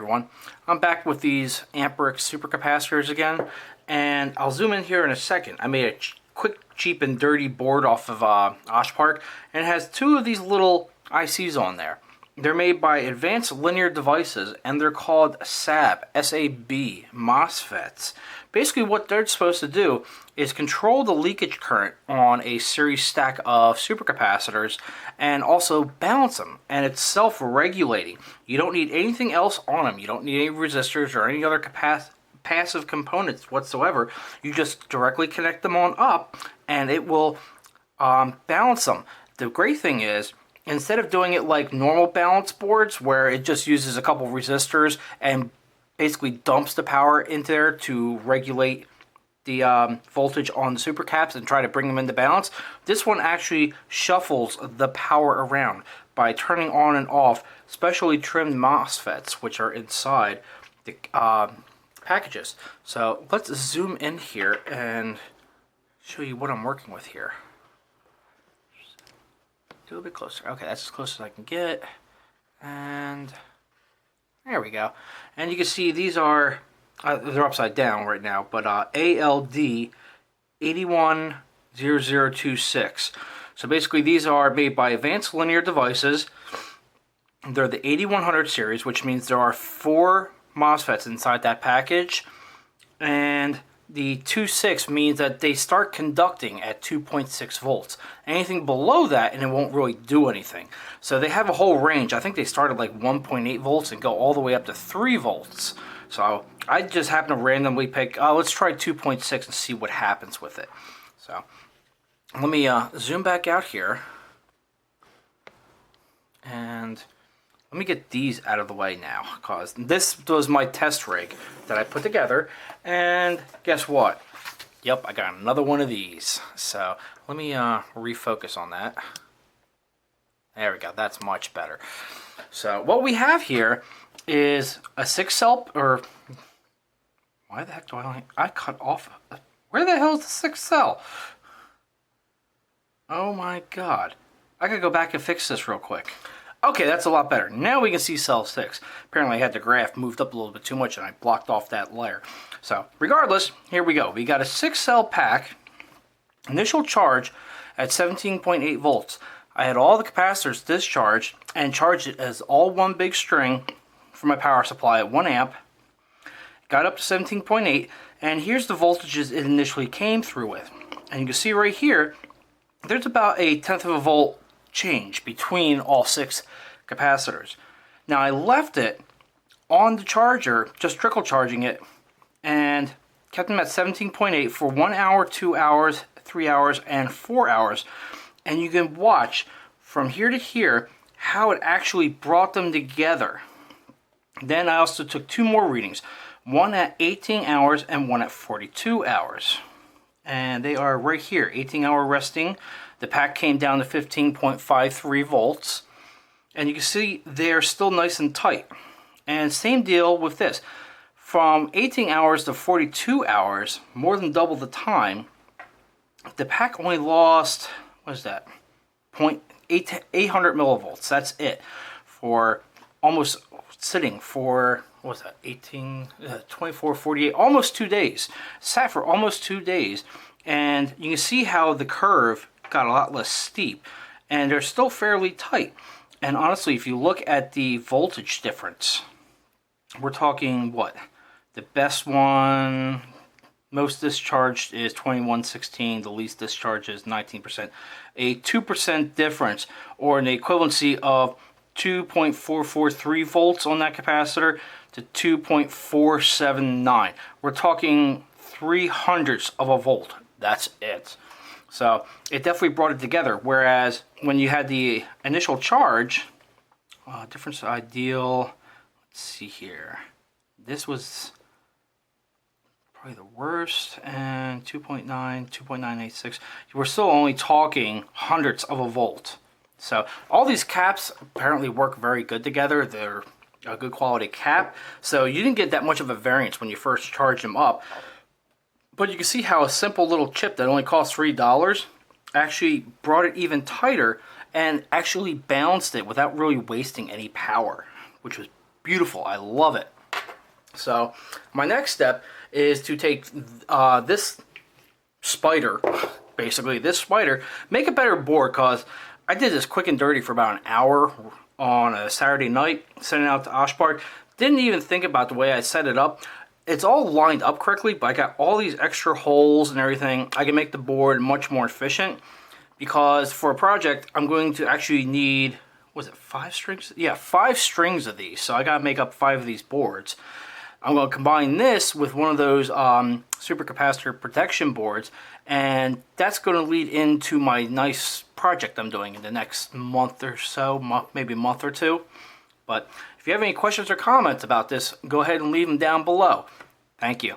everyone. I'm back with these Amperix supercapacitors again, and I'll zoom in here in a second. I made a quick, cheap, and dirty board off of Park, and it has two of these little ICs on there. They're made by Advanced Linear Devices, and they're called SAB, S-A-B Mosfets. Basically what they're supposed to do is control the leakage current on a series stack of supercapacitors and also balance them. And it's self-regulating. You don't need anything else on them. You don't need any resistors or any other passive components whatsoever. You just directly connect them on up and it will balance them. The great thing is, instead of doing it like normal balance boards where it just uses a couple resistors and basically dumps the power into there to regulate the voltage on the supercaps and try to bring them into balance, this one actually shuffles the power around by turning on and off specially trimmed MOSFETs, which are inside the packages. So let's zoom in here and show you what I'm working with here. Do a little bit closer. Okay, that's as close as I can get. And there we go. And you can see these are, they're upside down right now, but ALD 810026. So basically these are made by Advanced Linear Devices. They're the 8100 series, which means there are 4 MOSFETs inside that package. And the 2.6 means that they start conducting at 2.6 volts. Anything below that and it won't really do anything. So they have a whole range. I think they start at like 1.8 volts and go all the way up to 3 volts. So I just happen to randomly pick, let's try 2.6 and see what happens with it. So let me zoom back out here. And let me get these out of the way now, because this was my test rig that I put together, and guess what? Yep, I got another one of these. So let me refocus on that. There we go, that's much better. So what we have here is a 6-cell, or why the heck do I cut off? Where the hell is the 6th cell? Oh my god. I gotta go back and fix this real quick. Okay, that's a lot better. Now we can see cell 6. Apparently I had the graph moved up a little bit too much and I blocked off that layer. So regardless, here we go. We got a 6-cell pack, initial charge at 17.8 volts. I had all the capacitors discharged and charged it as all one big string for my power supply at 1 amp. Got up to 17.8, and here's the voltages it initially came through with. And you can see right here, there's about a 1/10 of a volt change between all 6 capacitors. Now I left it on the charger, just trickle charging it, and kept them at 17.8 for 1 hour, 2 hours, 3 hours, and 4 hours. And you can watch from here to here how it actually brought them together. Then I also took 2 more readings, one at 18 hours and one at 42 hours. And they are right here, 18-hour resting. The pack came down to 15.53 volts. And you can see they're still nice and tight. And same deal with this. From 18 hours to 42 hours, more than double the time, the pack only lost, what is that, 800 millivolts. That's it. For almost sitting for, what was that, 18, 24, 48, almost 2 days. Sat for almost 2 days. And you can see how the curve got a lot less steep. And they're still fairly tight. And honestly, if you look at the voltage difference, we're talking what? The best one, most discharged is 2116, the least discharged is 19%. A 2% difference, or an equivalency of 2.443 volts on that capacitor to 2.479. We're talking 3/100ths of a volt. That's it. So it definitely brought it together. Whereas when you had the initial charge, difference ideal, let's see here. This was probably the worst, and 2.9, 2.986. We're still only talking hundredths of a volt. So all these caps apparently work very good together. They're a good quality cap. So you didn't get that much of a variance when you first charged them up. But you can see how a simple little chip that only cost $3 actually brought it even tighter and actually balanced it without really wasting any power, which was beautiful. I love it. So my next step is to take this spider, basically this spider, make a better board, because I did this quick and dirty for about an hour on a Saturday night, sending it out to Oshpard. Didn't even think about the way I set it up. It's all lined up correctly, but I got all these extra holes and everything. I can make the board much more efficient, because for a project, I'm going to actually need, was it 5 strings? Yeah, 5 strings of these. So I got to make up 5 of these boards. I'm going to combine this with one of those supercapacitor protection boards, and that's going to lead into my nice project I'm doing in the next month or so, maybe a month or two. But if you have any questions or comments about this, go ahead and leave them down below. Thank you.